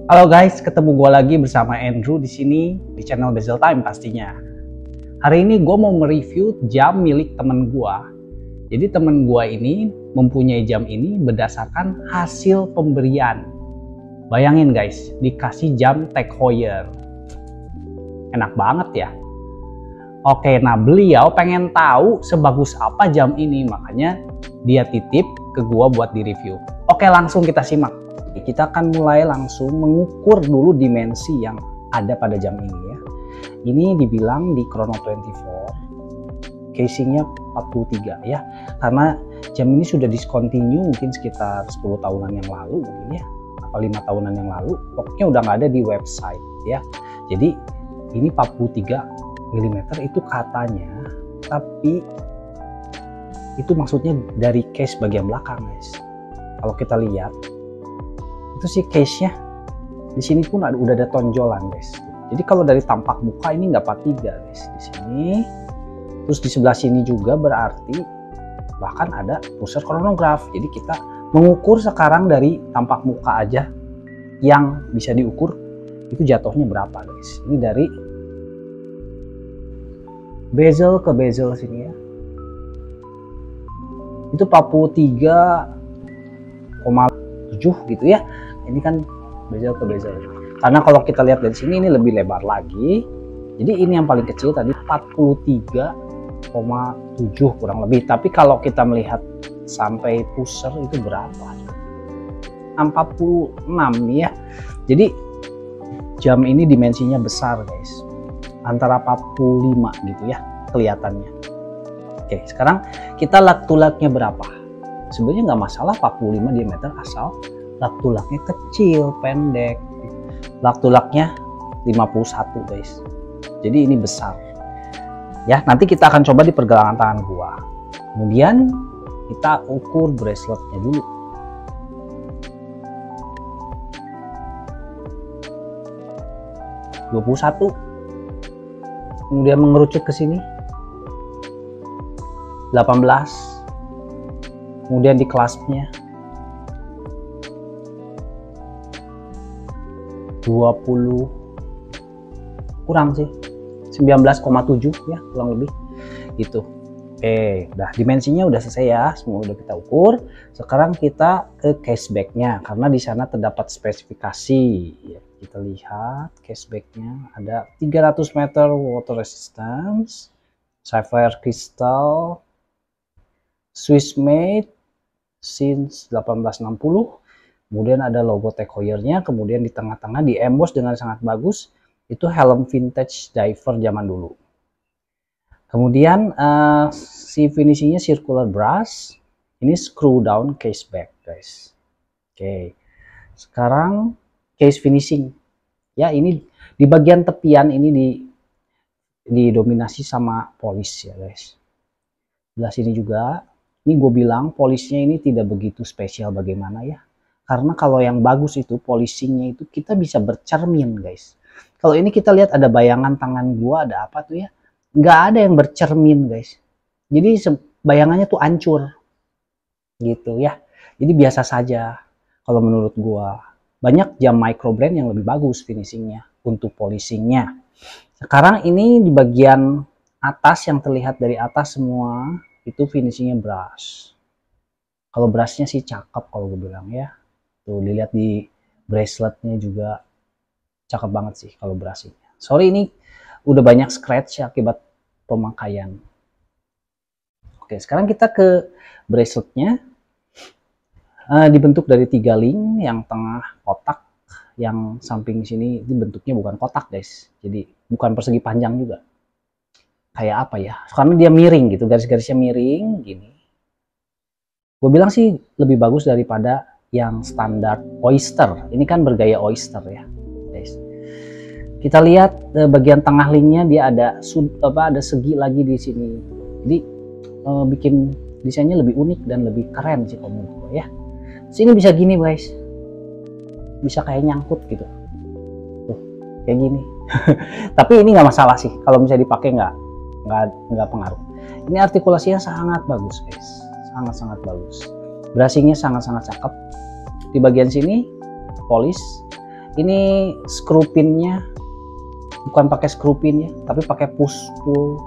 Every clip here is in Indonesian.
Halo guys, ketemu gue lagi bersama Andrew di sini di channel Bezel Time pastinya. Hari ini gue mau mereview jam milik temen gue. Jadi temen gue ini mempunyai jam ini berdasarkan hasil pemberian. Bayangin guys, dikasih jam Tag Heuer. Enak banget ya. Oke, nah beliau pengen tahu sebagus apa jam ini, makanya dia titip ke gue buat direview. Oke, langsung kita simak. Kita akan mulai langsung mengukur dulu dimensi yang ada pada jam ini ya. Ini dibilang di Chrono 24, casingnya 43 ya. Karena jam ini sudah discontinue mungkin sekitar 10 tahunan yang lalu mungkin ya, apa 5 tahunan yang lalu. Pokoknya udah nggak ada di website ya. Jadi ini 43 mm itu katanya, tapi itu maksudnya dari case bagian belakang guys. Kalau kita lihat itu sih case-nya di sini pun udah ada tonjolan guys. Jadi kalau dari tampak muka ini nggak 43 guys di sini. Terus di sebelah sini juga berarti bahkan ada pusar chronograph. Jadi kita mengukur sekarang dari tampak muka aja yang bisa diukur itu jatuhnya berapa guys. Ini dari bezel ke bezel sini ya. Itu 43,7 gitu ya. Ini kan bezel ke bezel. Karena kalau kita lihat dari sini ini lebih lebar lagi. Jadi ini yang paling kecil tadi 43,7 kurang lebih. Tapi kalau kita melihat sampai pusar itu berapa? 46 nih ya. Jadi jam ini dimensinya besar guys. Antara 45 gitu ya kelihatannya. Oke, sekarang kita lak-tulaknya berapa? Sebenarnya nggak masalah 45 diameter asal lak-tulaknya kecil, pendek. Lak-tulaknya 51 guys. Jadi ini besar. Ya, nanti kita akan coba di pergelangan tangan gua. Kemudian kita ukur braceletnya dulu. (21). Kemudian mengerucut ke sini. 18. Kemudian di clasp-nya 20, kurang sih 19,7 ya kurang lebih gitu. Oke, udah dimensinya udah selesai ya, semua udah kita ukur. Sekarang kita ke caseback-nya karena di sana terdapat spesifikasi ya. Kita lihat caseback-nya ada 300 meter water resistance, sapphire crystal, Swiss made since 1860. Kemudian ada logo Tag Heuer-nya, kemudian di tengah-tengah di emboss dengan sangat bagus. Itu helm vintage diver zaman dulu. Kemudian si finishingnya circular brass. Ini screw down case back guys. Oke, sekarang case finishing. Ya, ini di bagian tepian ini didominasi sama polish ya guys. Sebelah sini juga. Ini gue bilang polishnya ini tidak begitu spesial bagaimana ya. Karena kalau yang bagus itu polishingnya itu kita bisa bercermin guys. Kalau ini kita lihat ada bayangan tangan gua, ada apa tuh ya? Nggak ada yang bercermin guys. Jadi bayangannya tuh hancur gitu ya. Jadi biasa saja kalau menurut gua. Banyak jam micro brand yang lebih bagus finishingnya untuk polishingnya. Sekarang ini di bagian atas yang terlihat dari atas semua itu finishingnya brush. Kalau brushnya sih cakep kalau gue bilang ya. Tuh dilihat di braceletnya juga cakep banget sih kalau brushingnya. Sorry ini udah banyak scratch akibat pemakaian. Oke, sekarang kita ke braceletnya. Dibentuk dari 3 link, yang tengah kotak, yang samping sini itu bentuknya bukan kotak guys. Jadi bukan persegi panjang juga. Kayak apa ya? Karena dia miring gitu, garis-garisnya miring gini. Gue bilang sih lebih bagus daripada yang standar oyster. Ini kan bergaya oyster ya guys. Kita lihat bagian tengah linknya dia ada ada segi lagi di sini. Jadi bikin desainnya lebih unik dan lebih keren sih kalau menurut gue ya. Sini bisa gini guys, bisa kayak nyangkut gitu. Tuh kayak gini. Tapi ini nggak masalah sih kalau misalnya dipakai nggak pengaruh. Ini artikulasinya sangat bagus guys, sangat bagus. Brushingnya sangat cakep. Di bagian sini polish, Ini screw pinnya bukan pakai screw pin ya, tapi pakai push pull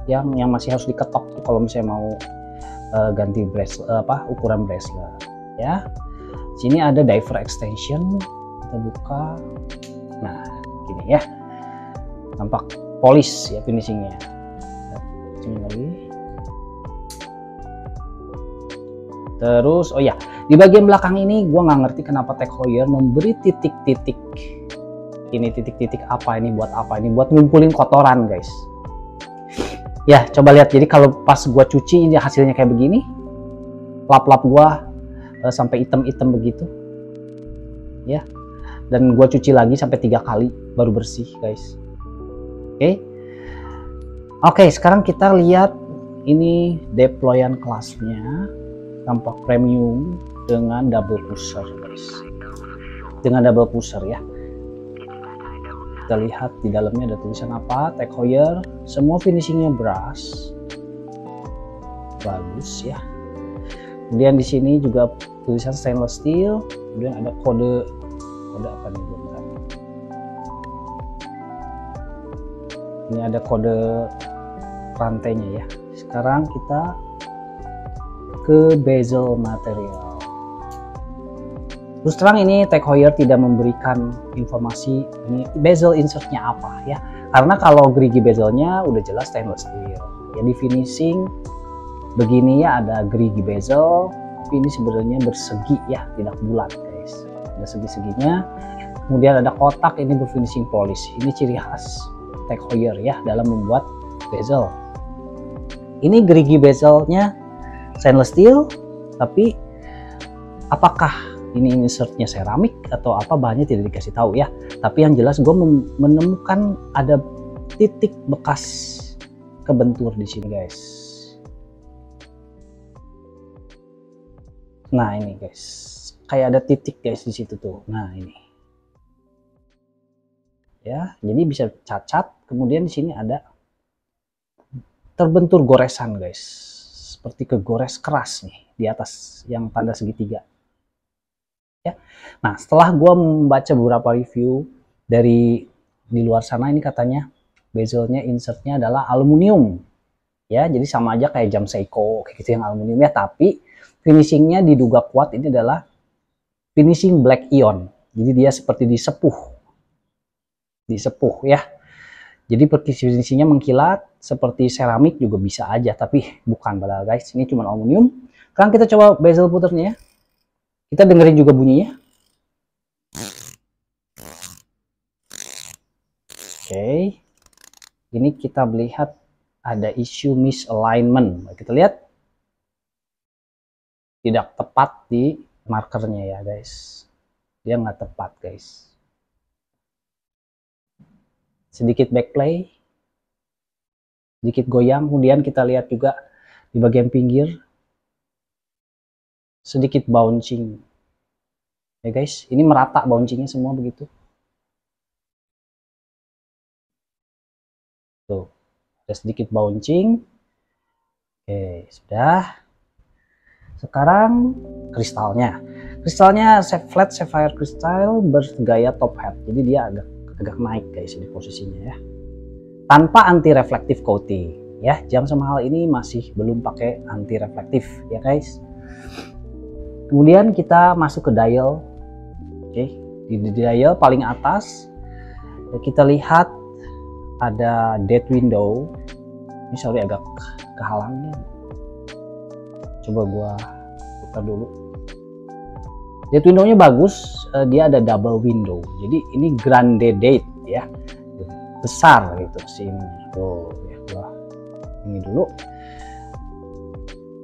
yang masih harus diketok tuh kalau misalnya mau ganti bracelet ukuran bracelet ya. Sini ada diver extension, kita buka. Nah, gini ya. Nampak polis ya finishingnya. Sini lagi. Terus oh ya, di bagian belakang ini gue nggak ngerti kenapa Tag Heuer memberi titik-titik. Ini titik-titik apa ini, buat apa ini? Buat ngumpulin kotoran guys. Ya coba lihat, jadi kalau pas gue cuci ini hasilnya kayak begini. Lap-lap gue sampai hitam-hitam begitu ya. Dan gue cuci lagi sampai 3 kali baru bersih guys. Oke, sekarang kita lihat ini deployan kelasnya. Tampak premium dengan double pusher guys, dengan double pusher ya. Kita lihat di dalamnya ada tulisan apa, Tag Heuer. Semua finishingnya brass, bagus ya. Kemudian di sini juga tulisan stainless steel. Kemudian ada kode apa nih, bentar. Ini ada kode rantainya ya. Sekarang kita ke bezel material. Terus terang ini Tag Heuer tidak memberikan informasi ini bezel insertnya apa ya, karena kalau gerigi bezelnya udah jelas stainless steel ya. Di finishing begini ya, ada gerigi bezel tapi ini sebenarnya bersegi ya, tidak bulat guys, ada segi-seginya. Kemudian ada kotak, ini berfinishing polish. Ini ciri khas Tag Heuer ya dalam membuat bezel. Ini gerigi bezelnya stainless steel, tapi apakah ini insertnya seramik atau apa bahannya tidak dikasih tahu ya. Tapi yang jelas gue menemukan ada titik bekas kebentur di sini guys. Nah ini guys, kayak ada titik guys di situ tuh. Nah ini ya, jadi bisa cacat. Kemudian di sini ada terbentur goresan guys, seperti kegores keras nih di atas yang tanda segitiga ya. Nah setelah gue membaca beberapa review dari di luar sana, ini katanya bezelnya insertnya adalah aluminium ya, jadi sama aja kayak jam Seiko kayak gitu yang aluminium ya, tapi finishingnya diduga kuat ini adalah finishing black ion, jadi dia seperti disepuh ya. Jadi finishingnya mengkilat seperti seramik juga bisa aja, tapi bukan padahal guys, ini cuma aluminium. Sekarang kita coba bezel puternya ya. Kita dengerin juga bunyinya. Oke. Ini kita melihat ada isu misalignment. Kita lihat tidak tepat di markernya ya guys. Dia nggak tepat guys. Sedikit backplay, sedikit goyang. Kemudian kita lihat juga di bagian pinggir sedikit bouncing ya guys. Ini merata bouncingnya semua begitu tuh, ada sedikit bouncing. Oke, sudah. Sekarang kristalnya flat sapphire crystal bergaya top hat, jadi dia agak naik guys ini posisinya ya, tanpa anti reflective coating ya. Jam semahal ini masih belum pakai anti reflektif ya guys. Kemudian kita masuk ke dial. Oke, di dial paling atas kita lihat ada dead window. Ini sorry agak kehalangnya, coba gua putar dulu. Dead window-nya bagus, dia ada double window, jadi ini grande date ya, besar gitu sini. Tuh ya, gua ini dulu.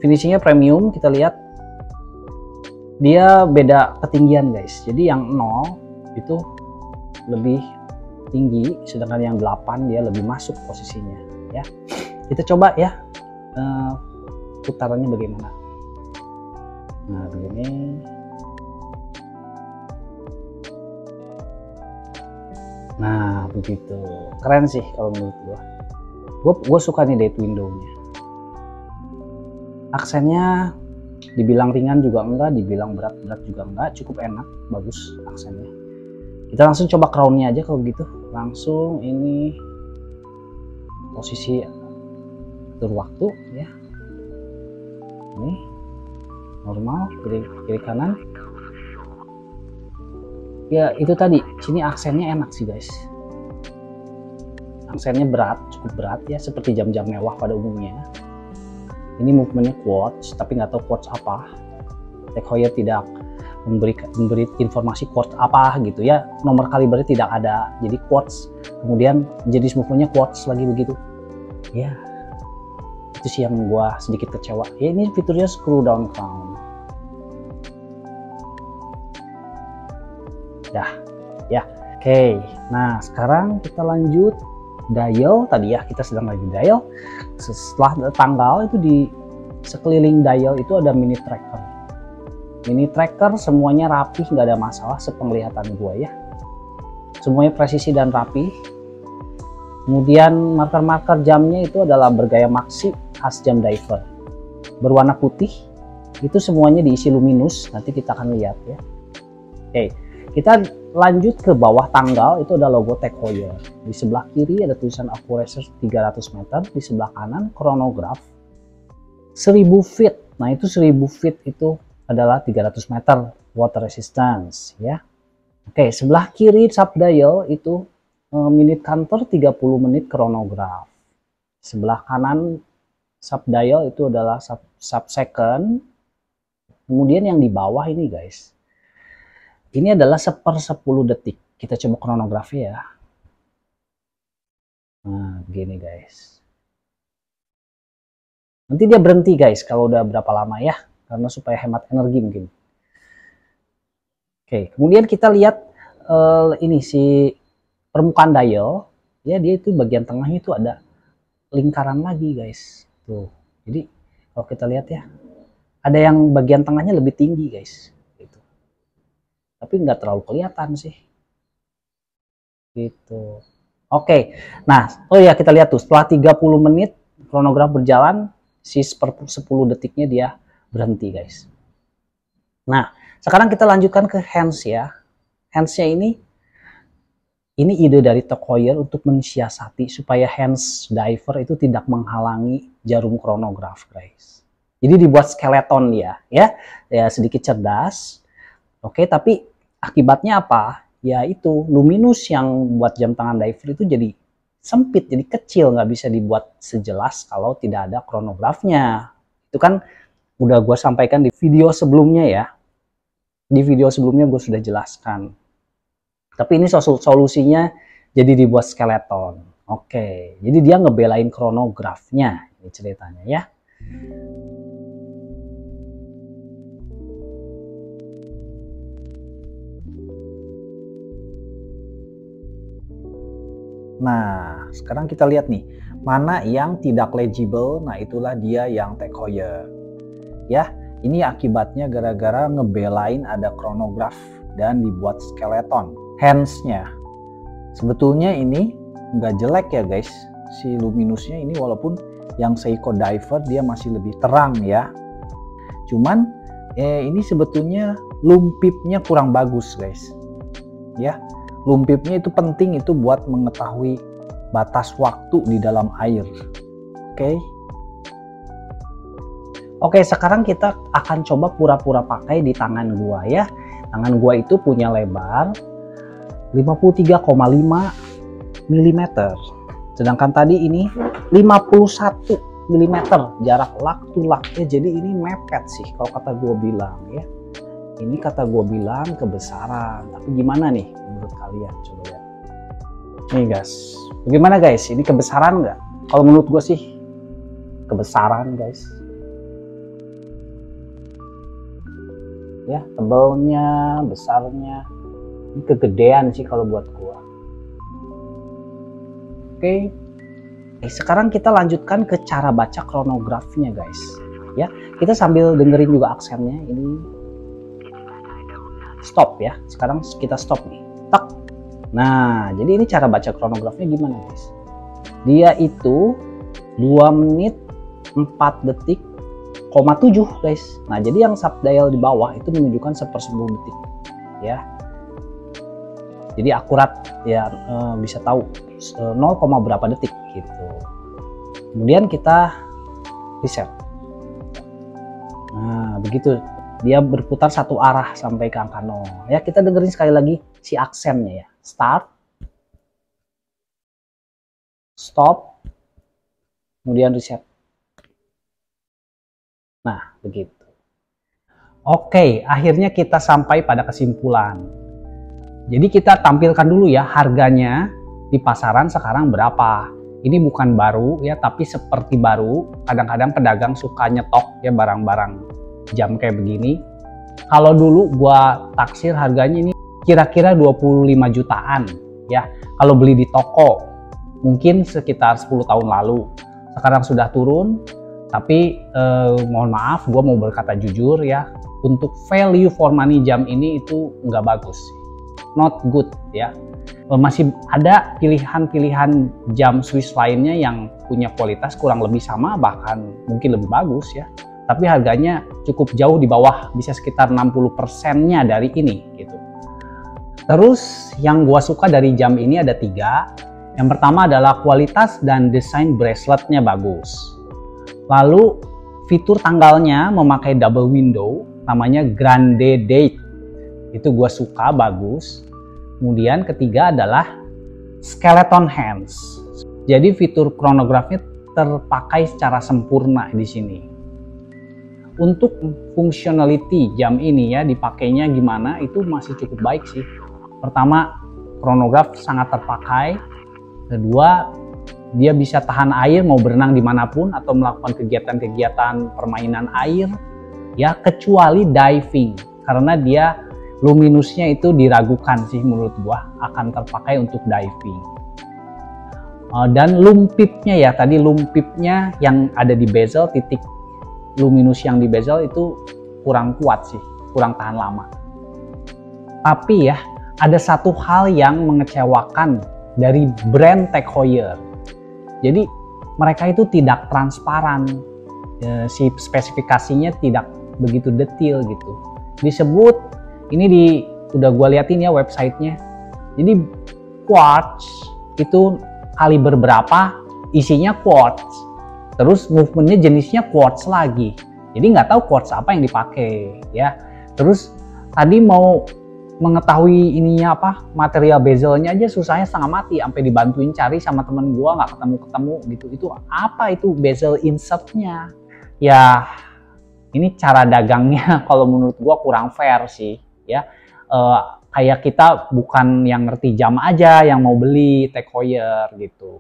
Finishingnya premium, kita lihat dia beda ketinggian guys, jadi yang 0 itu lebih tinggi, sedangkan yang 8 dia lebih masuk posisinya ya. Kita coba ya putarannya bagaimana. Nah begini. Nah begitu, keren sih kalau menurut gue suka nih dead window-nya. Aksennya dibilang ringan juga enggak, dibilang berat juga enggak, cukup enak, bagus aksennya. Kita langsung coba crown-nya aja kalau begitu. Langsung ini posisi atur waktu ya. Ini normal, kiri kanan. Ya itu tadi, sini aksennya enak sih guys. Aksennya berat, cukup berat ya, seperti jam-jam mewah pada umumnya. Ini movementnya quartz, tapi nggak tahu quartz apa. Tag Heuer tidak memberi informasi quartz apa gitu ya. Nomor kalibernya tidak ada, jadi quartz. Kemudian jenis movementnya quartz lagi begitu. Ya, itu sih yang gua sedikit kecewa. Ya ini fiturnya screw down crown. Dah ya, oke. Nah sekarang kita lanjut dial. Tadi ya kita sedang lagi dial. Setelah tanggal itu di sekeliling dial itu ada mini tracker. Mini tracker semuanya rapi, nggak ada masalah sepenglihatan gua ya. Semuanya presisi dan rapi. Kemudian marker-marker jamnya itu adalah bergaya maxi khas jam diver, berwarna putih. Itu semuanya diisi luminous. Nanti kita akan lihat ya. Oke. Kita lanjut ke bawah tanggal, itu ada logo Tag Heuer. Di sebelah kiri ada tulisan accuracy 300 meter, di sebelah kanan chronograph 1000 feet. Nah itu 1000 feet itu adalah 300 meter water resistance ya. Oke, sebelah kiri subdial itu minute counter 30 menit chronograph. Sebelah kanan subdial itu adalah sub second. Kemudian yang di bawah ini guys, ini adalah 1/10 detik. Kita coba kronografi ya. Nah, begini guys. Nanti dia berhenti guys kalau udah berapa lama ya. Karena supaya hemat energi mungkin. Oke, kemudian kita lihat ini si permukaan dial. Ya, dia itu bagian tengahnya itu ada lingkaran lagi guys. Tuh. Jadi kalau kita lihat ya, ada yang bagian tengahnya lebih tinggi guys. Tapi nggak terlalu kelihatan sih gitu. Oke, nah oh ya kita lihat tuh setelah 30 menit chronograph berjalan, si 10 detiknya dia berhenti guys. Nah sekarang kita lanjutkan ke hands ya. Handsnya ini ide dari Tag Heuer untuk mensiasati supaya hands diver itu tidak menghalangi jarum chronograph guys. Jadi dibuat skeleton dia ya sedikit cerdas. Oke, tapi akibatnya apa? Ya itu luminous yang buat jam tangan diver itu jadi sempit, jadi kecil, nggak bisa dibuat sejelas kalau tidak ada chronografnya. Itu kan udah gue sampaikan di video sebelumnya ya. Di video sebelumnya gue sudah jelaskan. Tapi ini solusinya jadi dibuat skeleton. Oke, jadi dia ngebelain chronografnya, ini ceritanya ya. Nah, sekarang kita lihat nih, mana yang tidak legible. Nah, itulah dia yang Tag Heuer. Ya, ini akibatnya gara-gara ngebelain ada chronograph dan dibuat skeleton. Hands-nya, sebetulnya ini nggak jelek ya guys. Si luminusnya ini walaupun yang Seiko Diver dia masih lebih terang ya. Cuman ini sebetulnya lumpipnya kurang bagus guys. Ya. Lumpipnya itu penting itu buat mengetahui batas waktu di dalam air. Oke, sekarang kita akan coba pura-pura pakai di tangan gua ya. Tangan gua itu punya lebar 53,5 mm. Sedangkan tadi ini 51 mm jarak lak to laknya, jadi ini mepet sih kalau kata gua bilang ya. Ini kata gue bilang kebesaran, tapi gimana nih menurut kalian? Coba lihat. Nih guys, bagaimana guys? Ini kebesaran nggak? Kalau menurut gue sih kebesaran guys. Ya, tebelnya, besarnya, ini kegedean sih kalau buat gue. Oke, sekarang kita lanjutkan ke cara baca chronograph-nya guys. Ya, kita sambil dengerin juga aksennya. Ini stop ya, sekarang kita stop nih, tak. Nah jadi ini cara baca chronograph-nya gimana guys. Dia itu 2 menit 4 detik, 7 guys. Nah jadi yang subdial di bawah itu menunjukkan 1/10 detik ya. Jadi akurat ya, bisa tahu 0, berapa detik gitu. Kemudian kita reset. Nah, begitu. Dia berputar satu arah sampai ke angka 0. Ya, kita dengerin sekali lagi si aksennya ya. Start, stop, kemudian reset. Nah, begitu. Oke, akhirnya kita sampai pada kesimpulan. Jadi kita tampilkan dulu ya harganya di pasaran sekarang berapa. Ini bukan baru ya, tapi seperti baru. Kadang-kadang pedagang suka nyetok ya barang-barang jam kayak begini. Kalau dulu gua taksir harganya ini kira-kira 25 jutaan ya. Kalau beli di toko mungkin sekitar 10 tahun lalu. Sekarang sudah turun, tapi mohon maaf, gua mau berkata jujur ya, untuk value for money jam ini itu nggak bagus, not good ya. Masih ada pilihan-pilihan jam Swiss lainnya yang punya kualitas kurang lebih sama, bahkan mungkin lebih bagus ya. Tapi harganya cukup jauh di bawah, bisa sekitar 60%-nya dari ini gitu. Terus yang gua suka dari jam ini ada 3. Yang pertama adalah kualitas dan desain braceletnya bagus. Lalu fitur tanggalnya memakai double window, namanya Grande Date. Itu gua suka, bagus. Kemudian ketiga adalah skeleton hands. Jadi fitur chronograph-nya terpakai secara sempurna di sini. Untuk functionality jam ini ya, dipakainya gimana itu masih cukup baik sih. Pertama, chronograph sangat terpakai. Kedua, dia bisa tahan air mau berenang dimanapun atau melakukan kegiatan-kegiatan permainan air ya, kecuali diving, karena dia luminusnya itu diragukan sih menurut gua akan terpakai untuk diving. Dan lumpipnya ya, tadi lumpipnya yang ada di bezel, titik luminus yang di bezel itu kurang kuat sih, kurang tahan lama. Tapi ya, ada satu hal yang mengecewakan dari brand Tag Heuer. Jadi mereka itu tidak transparan, si spesifikasinya tidak begitu detail gitu. Disebut ini udah gue liatin ya websitenya. Jadi quartz itu kaliber berapa, isinya quartz. Terus movementnya jenisnya quartz lagi. Jadi nggak tahu quartz apa yang dipakai ya. Terus tadi mau mengetahui ininya apa, material bezelnya aja susahnya setengah mati, sampai dibantuin cari sama temen gua, nggak ketemu gitu. Itu apa itu bezel insertnya? Ya ini cara dagangnya kalau menurut gua kurang fair sih ya. Kayak kita bukan yang ngerti jam aja yang mau beli Tag Heuer gitu.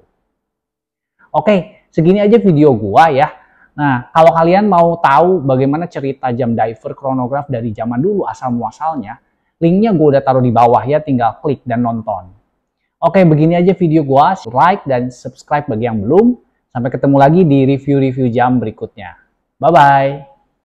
Oke, segini aja video gua ya. Nah, kalau kalian mau tahu bagaimana cerita jam diver chronograph dari zaman dulu asal muasalnya, linknya gue udah taruh di bawah ya, tinggal klik dan nonton. Oke, begini aja video gua. Like dan subscribe bagi yang belum. Sampai ketemu lagi di review-review jam berikutnya. Bye-bye.